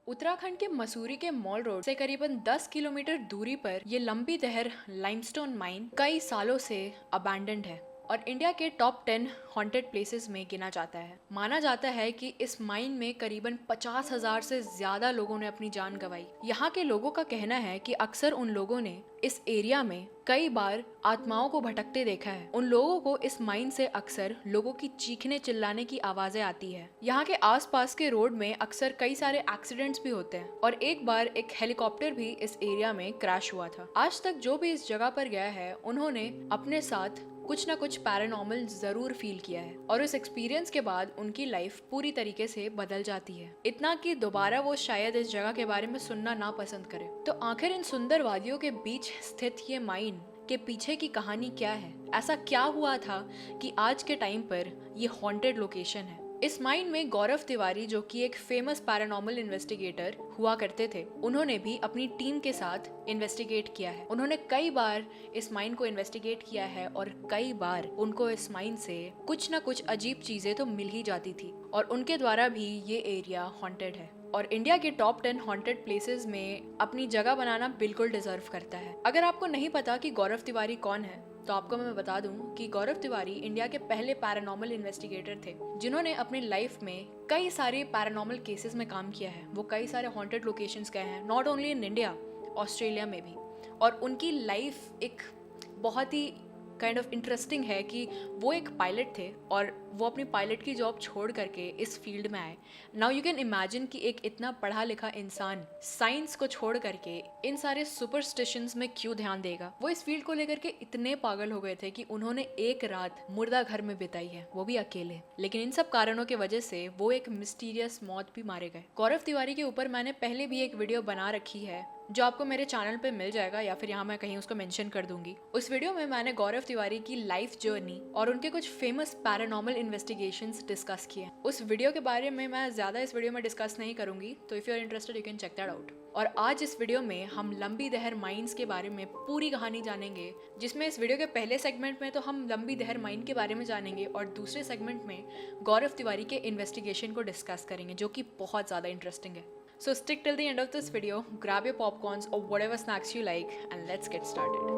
उत्तराखंड के मसूरी के mall road से करीबन 10 किलोमीटर दूरी पर ये लंबी दहर लाइमस्टोन माइन कई सालों से अबैंडन्ड है और इंडिया के टॉप 10 हॉन्टेड प्लेसेस में गिना जाता है। माना जाता है कि इस माइन में करीबन 50,000 से ज्यादा लोगों ने अपनी जान गंवाई। यहाँ के लोगों का कहना है कि अक्सर उन लोगों ने इस एरिया में कई बार आत्माओं को भटकते देखा है। उन लोगों को इस माइन से अक्सर लोगों की चीखने चिल्लाने की आवाजें आती है। यहाँ के आसपास के रोड में अक्सर कई सारे एक्सीडेंट्स भी होते हैं और एक बार एक हेलीकॉप्टर भी इस एरिया में क्रैश हुआ था। आज तक जो भी इस जगह पर गया है उन्होंने अपने साथ कुछ ना कुछ पैरानॉर्मल जरूर फील किया है और उस एक्सपीरियंस के बाद उनकी लाइफ पूरी तरीके से बदल जाती है, इतना कि दोबारा वो शायद इस जगह के बारे में सुनना ना पसंद करे। तो आखिर इन सुंदर वादियों के बीच स्थित ये माइन के पीछे की कहानी क्या है? ऐसा क्या हुआ था कि आज के टाइम पर ये हॉन्टेड लोकेशन है? इस माइन में गौरव तिवारी, जो कि एक फेमस पैरानॉर्मल इन्वेस्टिगेटर हुआ करते थे, उन्होंने भी अपनी टीम के साथ इन्वेस्टिगेट किया है। उन्होंने कई बार इस माइन को इन्वेस्टिगेट किया है और कई बार उनको इस माइन से कुछ ना कुछ अजीब चीजें तो मिल ही जाती थी और उनके द्वारा भी ये एरिया हॉन्टेड है और इंडिया के टॉप 10 हॉन्टेड प्लेसेस में अपनी जगह बनाना बिल्कुल डिजर्व करता है। अगर आपको नहीं पता कि गौरव तिवारी कौन है तो आपको मैं बता दूं कि गौरव तिवारी इंडिया के पहले पैरानॉर्मल इन्वेस्टिगेटर थे जिन्होंने अपनी लाइफ में कई सारे पैरानॉर्मल केसेस में काम किया है। वो कई सारे हॉन्टेड लोकेशंस गए हैं, not only in India, Australia में भी। और उनकी लाइफ एक बहुत ही काइंड ऑफ इंटरेस्टिंग है कि वो एक पायलट थे और वो अपनी पायलट की जॉब छोड़ करके इस फील्ड में आए। नाउ यू कैन इमेजिन कि एक इतना पढ़ा लिखा इंसान साइंस को छोड़ करके इन सारे सुपरस्टिशंस में क्यों ध्यान देगा। वो इस फील्ड को लेकर के इतने पागल हो गए थे कि उन्होंने एक रात मुर्दा घर में बिताई है, वो भी अकेले। लेकिन इन सब कारणों की वजह से वो एक मिस्टीरियस मौत भी मारे गए। गौरव तिवारी के ऊपर मैंने पहले भी एक वीडियो बना रखी है जो आपको मेरे चैनल पे मिल जाएगा या फिर यहाँ मैं कहीं उसको मेंशन कर दूंगी। उस वीडियो में मैंने गौरव तिवारी की लाइफ जर्नी और उनके कुछ फेमस पैरानॉर्मल इन्वेस्टिगेशंस डिस्कस किए। उस वीडियो के बारे में मैं ज्यादा इस वीडियो में डिस्कस नहीं करूंगी, तो if you are interested you can check that out. और आज इस वीडियो में हम लंबी दहर माइंस के बारे में पूरी कहानी जानेंगे, जिसमें इस वीडियो के पहले सेगमेंट में तो हम लंबी दहर माइन के बारे में जानेंगे और दूसरे सेगमेंट में गौरव तिवारी के इन्वेस्टिगेशन को डिस्कस करेंगे, जो कि बहुत ज़्यादा इंटरेस्टिंग है। So stick till the end of this video, grab your popcorns or whatever snacks you like and let's get started.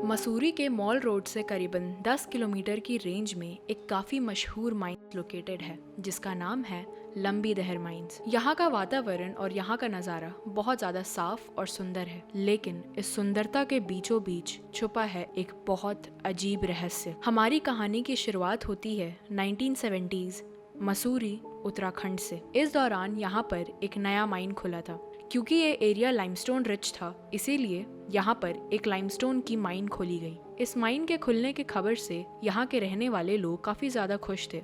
Mussoorie के मॉल रोड से करीबन 10 किलोमीटर की रेंज में एक काफ़ी मशहूर माइंस लोकेटेड है जिसका नाम है लंबी दहर माइंस। यहाँ का वातावरण और यहाँ का नज़ारा बहुत ज़्यादा साफ और सुंदर है, लेकिन इस सुंदरता के बीचों बीच छुपा है एक बहुत अजीब रहस्य। हमारी कहानी की शुरुआत होती है 1970s मसूरी उत्तराखंड से। इस दौरान यहाँ पर एक नया माइन खुला था। क्योंकि ये एरिया लाइमस्टोन रिच था, इसीलिए यहाँ पर एक लाइमस्टोन की माइन खोली गई। इस माइन के खुलने की खबर से यहाँ के रहने वाले लोग काफ़ी ज़्यादा खुश थे,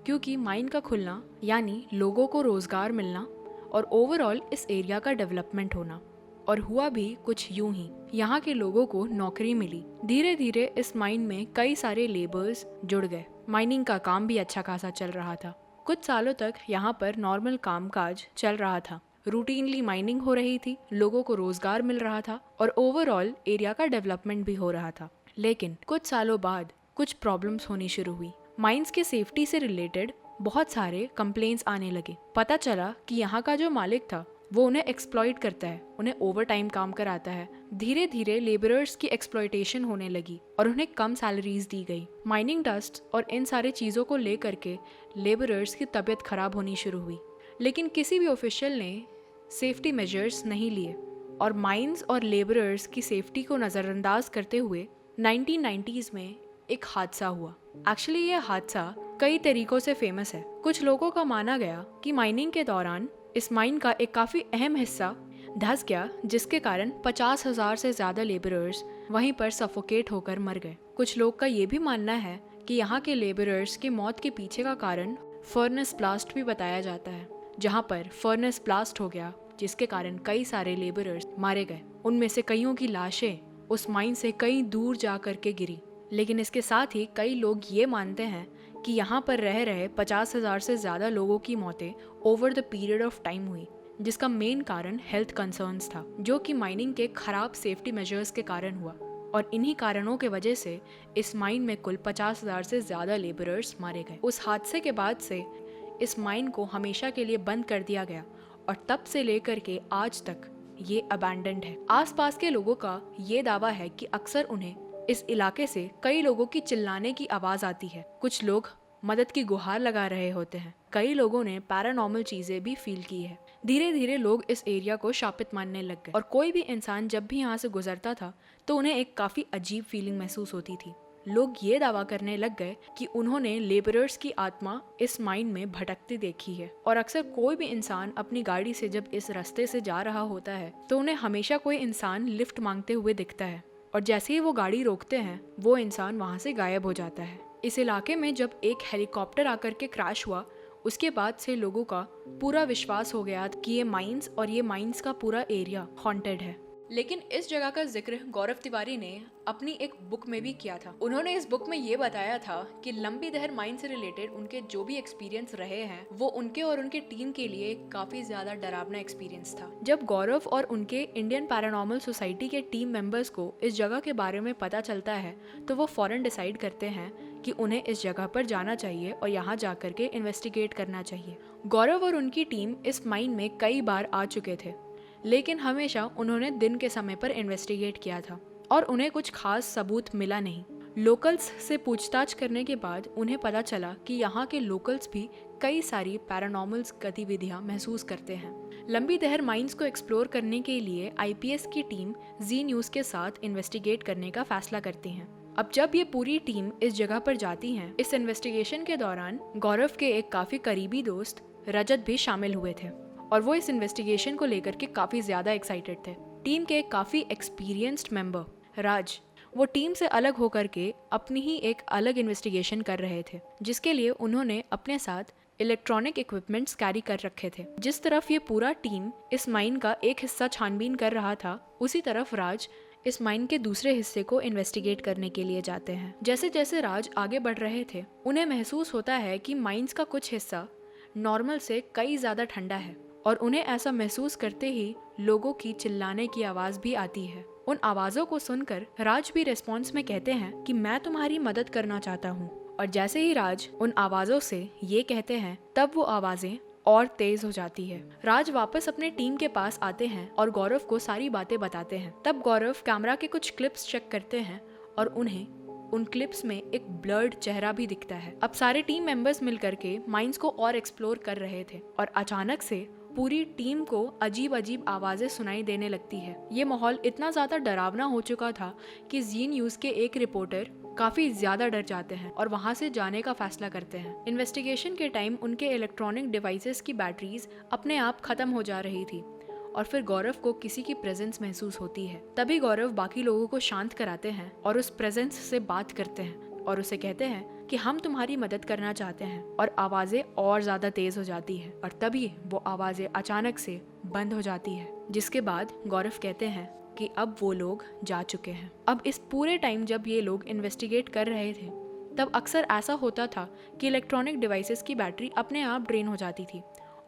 क्योंकि माइन का खुलना यानी लोगों को रोजगार मिलना और ओवरऑल इस एरिया का डेवलपमेंट होना। और हुआ भी कुछ यूं ही, यहाँ के लोगों को नौकरी मिली। धीरे धीरे इस माइन में कई सारे लेबर्स जुड़ गए। माइनिंग का काम भी अच्छा खासा चल रहा था। कुछ सालों तक यहाँ पर नॉर्मल कामकाज चल रहा था, रूटीनली माइनिंग हो रही थी, लोगों को रोजगार मिल रहा था और ओवरऑल एरिया का डेवलपमेंट भी हो रहा था। लेकिन कुछ सालों बाद कुछ प्रॉब्लम्स होनी शुरू हुई। माइंस के सेफ्टी से रिलेटेड बहुत सारे कंप्लेंट्स आने लगे। पता चला कि यहाँ का जो मालिक था वो उन्हें एक्सप्लॉइट करता है, उन्हें ओवर टाइम काम कराता है। धीरे धीरे लेबरर्स की एक्सप्लॉइटेशन होने लगी और उन्हें कम सैलरीज दी गई। माइनिंग डस्ट और इन सारे चीज़ों को लेकर के लेबरर्स की तबीयत खराब होनी शुरू हुई, लेकिन किसी भी ऑफिशियल ने सेफ्टी मेजर्स नहीं लिए और माइंस और लेबरर्स की सेफ्टी को नज़रअंदाज करते हुए 1990s में एक हादसा हुआ। एक्चुअली ये हादसा कई तरीकों से फेमस है। कुछ लोगों का माना गया कि माइनिंग के दौरान इस माइन का एक काफ़ी अहम हिस्सा धंस गया, जिसके कारण 50,000 से ज़्यादा लेबरर्स वहीं पर सफोकेट होकर मर गए। कुछ लोग का ये भी मानना है कि यहाँ के लेबरर्स की मौत के पीछे का कारण फर्नेस ब्लास्ट भी बताया जाता है, जहाँ पर फर्नेस ब्लास्ट हो गया जिसके कारण कई सारे लेबरर्स मारे गए। उनमें से कईयों की लाशें उस माइन से कहीं दूर जा करके गिरी। लेकिन इसके साथ ही कई लोग ये मानते हैं कि यहाँ पर रह रहे 50,000 से ज़्यादा लोगों की मौतें over the period of time हुई, जिसका मेन कारण हेल्थ कंसर्न्स था, जो कि माइनिंग के खराब सेफ्टी मेजर्स के कारण हुआ। और इन्हीं कारणों के वजह से इस माइन में कुल 50,000 से ज़्यादा लेबरर्स मारे गए। उस हादसे के बाद से इस माइन को हमेशा के लिए बंद कर दिया गया और तब से लेकर के आज तक ये अबैंडन्ड है। आसपास के लोगों का ये दावा है कि अक्सर उन्हें इस इलाके से कई लोगों की चिल्लाने की आवाज आती है। कुछ लोग मदद की गुहार लगा रहे होते हैं। कई लोगों ने पैरानॉर्मल चीजें भी फील की है। धीरे धीरे लोग इस एरिया को शापित मानने लग गए और कोई भी इंसान जब भी यहाँ से गुजरता था तो उन्हें एक काफी अजीब फीलिंग महसूस होती थी। लोग ये दावा करने लग गए कि उन्होंने लेबरर्स की आत्मा इस माइन में भटकती देखी है और अक्सर कोई भी इंसान अपनी गाड़ी से जब इस रास्ते से जा रहा होता है तो उन्हें हमेशा कोई इंसान लिफ्ट मांगते हुए दिखता है और जैसे ही वो गाड़ी रोकते हैं वो इंसान वहाँ से गायब हो जाता है। इस इलाके में जब एक हेलीकॉप्टर आकर के क्रैश हुआ उसके बाद से लोगों का पूरा विश्वास हो गया कि ये माइंस और ये माइंस का पूरा एरिया हॉन्टेड है। लेकिन इस जगह का जिक्र गौरव तिवारी ने अपनी एक बुक में भी किया था। उन्होंने इस बुक में ये बताया था कि लंबी दहर माइन से रिलेटेड उनके जो भी एक्सपीरियंस रहे हैं वो उनके और उनके टीम के लिए काफी ज्यादा डरावना एक्सपीरियंस था। जब गौरव और उनके इंडियन पैरानॉर्मल सोसाइटी के टीम मेंबर्स को इस जगह के बारे में पता चलता है तो वो फौरन डिसाइड करते हैं कि उन्हें इस जगह पर जाना चाहिए और यहाँ जाकर के इन्वेस्टिगेट करना चाहिए। गौरव और उनकी टीम इस माइन में कई बार आ चुके थे लेकिन हमेशा उन्होंने दिन के समय पर इन्वेस्टिगेट किया था और उन्हें कुछ खास सबूत मिला नहीं। लोकल्स से पूछताछ करने के बाद उन्हें पता चला कि यहाँ के लोकल्स भी कई सारी पैरानॉर्मल गतिविधियाँ महसूस करते हैं। लंबी दहर माइंस को एक्सप्लोर करने के लिए आईपीएस की टीम जी न्यूज़ के साथ इन्वेस्टिगेट करने का फैसला करती है। अब जब ये पूरी टीम इस जगह पर जाती है, इस इन्वेस्टिगेशन के दौरान गौरव के एक काफी करीबी दोस्त रजत भी शामिल हुए थे और वो इस इन्वेस्टिगेशन को लेकर के काफी ज्यादा एक्साइटेड थे। टीम के एक काफी एक्सपीरियंस्ड मेंबर राज वो टीम से अलग होकर के अपनी ही एक अलग इन्वेस्टिगेशन कर रहे थे जिसके लिए उन्होंने अपने साथ इलेक्ट्रॉनिक इक्विपमेंट्स कैरी कर रखे थे। जिस तरफ ये पूरा टीम इस माइन का एक हिस्सा छानबीन कर रहा था उसी तरफ राज इस माइन के दूसरे हिस्से को इन्वेस्टिगेट करने के लिए जाते हैं। जैसे जैसे राज आगे बढ़ रहे थे उन्हें महसूस होता है कि माइंस का कुछ हिस्सा नॉर्मल से कई ज्यादा ठंडा है और उन्हें ऐसा महसूस करते ही लोगों की चिल्लाने की आवाज भी आती है। उन आवाजों को सुनकर राज भी रिस्पॉन्स में कहते हैं कि मैं तुम्हारी मदद करना चाहता हूँ और जैसे ही राज उन आवाजों से ये कहते हैं तब वो आवाजें और तेज हो जाती है। राज वापस अपने टीम के पास आते हैं और गौरव को सारी बातें बताते हैं। तब गौरव कैमरा के कुछ क्लिप्स चेक करते हैं और उन्हें उन क्लिप्स में एक ब्लर्ड चेहरा भी दिखता है। अब सारे टीम मेंबर्स मिलकर के माइंस को और एक्सप्लोर कर रहे थे और अचानक से पूरी टीम को अजीब अजीब आवाजें सुनाई देने लगती है। ये माहौल इतना ज्यादा डरावना हो चुका था कि जी न्यूज के एक रिपोर्टर काफी ज्यादा डर जाते हैं और वहां से जाने का फैसला करते हैं। इन्वेस्टिगेशन के टाइम उनके इलेक्ट्रॉनिक डिवाइसेस की बैटरीज अपने आप खत्म हो जा रही थी और फिर गौरव को किसी की प्रेजेंस महसूस होती है। तभी गौरव बाकी लोगों को शांत कराते हैं और उस प्रेजेंस से बात करते हैं और उसे कहते हैं कि हम तुम्हारी मदद करना चाहते हैं और आवाजें और ज्यादा तेज हो जाती है और तभी वो आवाजें अचानक से बंद हो जाती है जिसके बाद गौरव कहते हैं कि अब वो लोग जा चुके हैं। अब इस पूरे टाइम जब ये लोग इन्वेस्टिगेट कर रहे थे तब अक्सर ऐसा होता था कि इलेक्ट्रॉनिक डिवाइसेस की बैटरी अपने आप ड्रेन हो जाती थी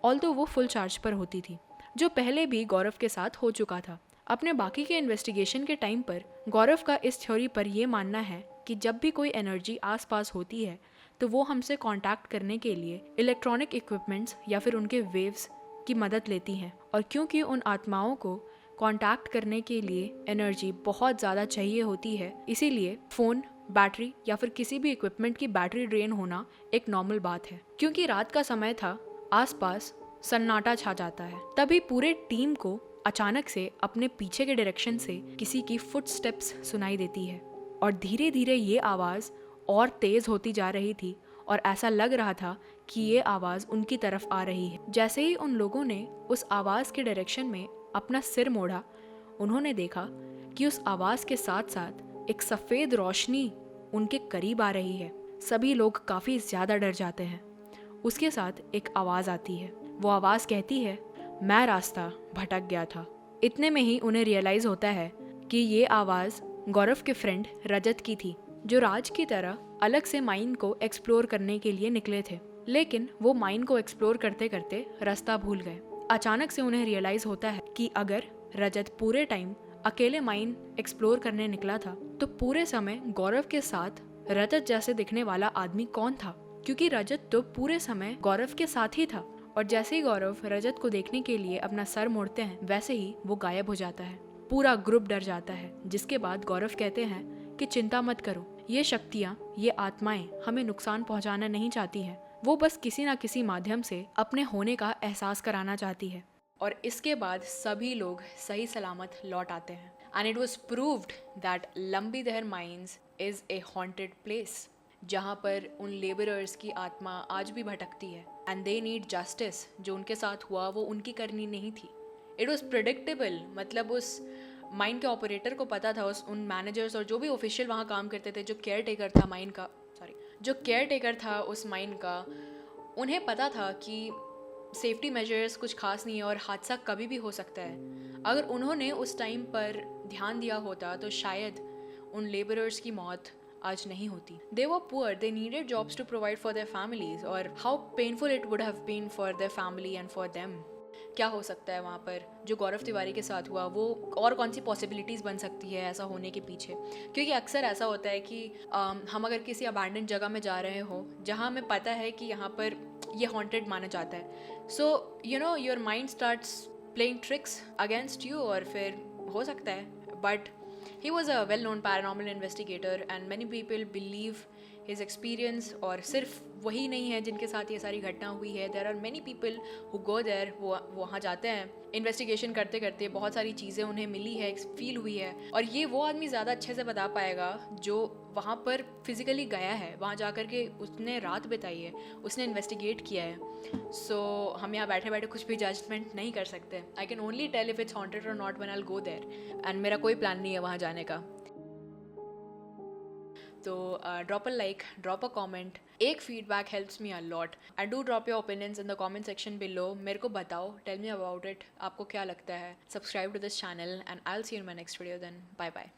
ऑल्दो वो फुल चार्ज पर होती थी, जो पहले भी गौरव के साथ हो चुका था। अपने बाकी के इन्वेस्टिगेशन के टाइम पर गौरव का इस थ्योरी पर यह मानना है कि जब भी कोई एनर्जी आसपास होती है तो वो हमसे कांटेक्ट करने के लिए इलेक्ट्रॉनिक इक्विपमेंट्स या फिर उनके वेव्स की मदद लेती हैं और क्योंकि उन आत्माओं को कांटेक्ट करने के लिए एनर्जी बहुत ज़्यादा चाहिए होती है इसीलिए फ़ोन, बैटरी या फिर किसी भी इक्विपमेंट की बैटरी ड्रेन होना एक नॉर्मल बात है। क्योंकि रात का समय था, आसपास सन्नाटा छा जाता है। तभी पूरे टीम को अचानक से अपने पीछे के डायरेक्शन से किसी की फुटस्टेप्स सुनाई देती है और धीरे धीरे ये आवाज़ और तेज़ होती जा रही थी और ऐसा लग रहा था कि ये आवाज़ उनकी तरफ आ रही है। जैसे ही उन लोगों ने उस आवाज़ के डायरेक्शन में अपना सिर मोड़ा, उन्होंने देखा कि उस आवाज़ के साथ साथ एक सफ़ेद रोशनी उनके करीब आ रही है। सभी लोग काफ़ी ज़्यादा डर जाते हैं। उसके साथ एक आवाज़ आती है। वो आवाज़ कहती है, मैं रास्ता भटक गया था। इतने में ही उन्हें रियलाइज़ होता है कि ये आवाज़ गौरव के फ्रेंड रजत की थी, जो राज की तरह अलग से माइन को एक्सप्लोर करने के लिए निकले थे, लेकिन वो माइन को एक्सप्लोर करते करते रास्ता भूल गए। अचानक से उन्हें रियलाइज़ होता है कि अगर रजत पूरे टाइम अकेले माइन एक्सप्लोर करने निकला था, तो पूरे समय गौरव के साथ रजत जैसे दिखने वाला आदमी कौन था? क्योंकि रजत तो पूरे समय गौरव के साथ ही था, और जैसे ही गौरव रजत को देखने के लिए अपना सर मोड़ते हैं, वैसे ही वो गायब हो जाता है। पूरा ग्रुप डर जाता है, जिसके बाद गौरव कहते हैं कि चिंता मत करो, ये शक्तियाँ, ये आत्माएं हमें नुकसान पहुंचाना नहीं चाहती हैं, वो बस किसी न किसी माध्यम से अपने होने का एहसास कराना चाहती है। और इसके बाद सभी लोग सही सलामत लौट आते हैं। And it was proved that लंबी दहर mines is a haunted place, जहाँ पर उन लेबरर्स की आत्मा आज भी भटकती है, एंड दे नीड जस्टिस। जो उनके साथ हुआ वो उनकी करनी नहीं थी। इट वॉज प्रिडिक्टेबल, मतलब उस माइन के ऑपरेटर को पता था, उन मैनेजर्स और जो भी ऑफिशियल वहाँ काम करते थे, जो केयर टेकर था माइन का, जो केयर टेकर था उस माइन का, उन्हें पता था कि सेफ्टी मेजर्स कुछ खास नहीं है और हादसा कभी भी हो सकता है। अगर उन्होंने उस टाइम पर ध्यान दिया होता तो शायद उन लेबरर्स की मौत आज नहीं होती। They were poor, they needed jobs to provide for their families, और how painful it would have been for their family and for them. क्या हो सकता है वहाँ पर जो गौरव तिवारी के साथ हुआ, वो और कौन सी पॉसिबिलिटीज़ बन सकती है ऐसा होने के पीछे? क्योंकि अक्सर ऐसा होता है कि हम अगर किसी अबैंडन जगह में जा रहे हो जहाँ हमें पता है कि यहाँ पर ये हॉन्टेड माना जाता है, so you know your mind starts playing tricks against you, और फिर हो सकता है। But he was a well-known paranormal investigator and many people believe his experience। और सिर्फ वही नहीं है जिनके साथ ये सारी घटना हुई है, there are many people who go there, वो वहाँ जाते हैं इन्वेस्टिगेशन करते करते, बहुत सारी चीज़ें उन्हें मिली है, फील हुई है। और ये वो आदमी ज़्यादा अच्छे से बता पाएगा जो वहाँ पर फिजिकली गया है, वहाँ जा कर के उसने रात बिताई है, उसने इन्वेस्टिगेट किया है। सो हम यहाँ बैठे बैठे कुछ भी जजमेंट नहीं कर सकते। I can only tell if it's haunted or not when I will go there, and मेरा कोई प्लान नहीं है वहाँ जाने का। तो drop a like, drop a comment, एक feedback helps me a lot, and do drop your opinions in the comment section below. मेरे को बताओ, टेल मी अबाउट इट, आपको क्या लगता है। Subscribe to this channel and I will see you in my next video. Then bye bye.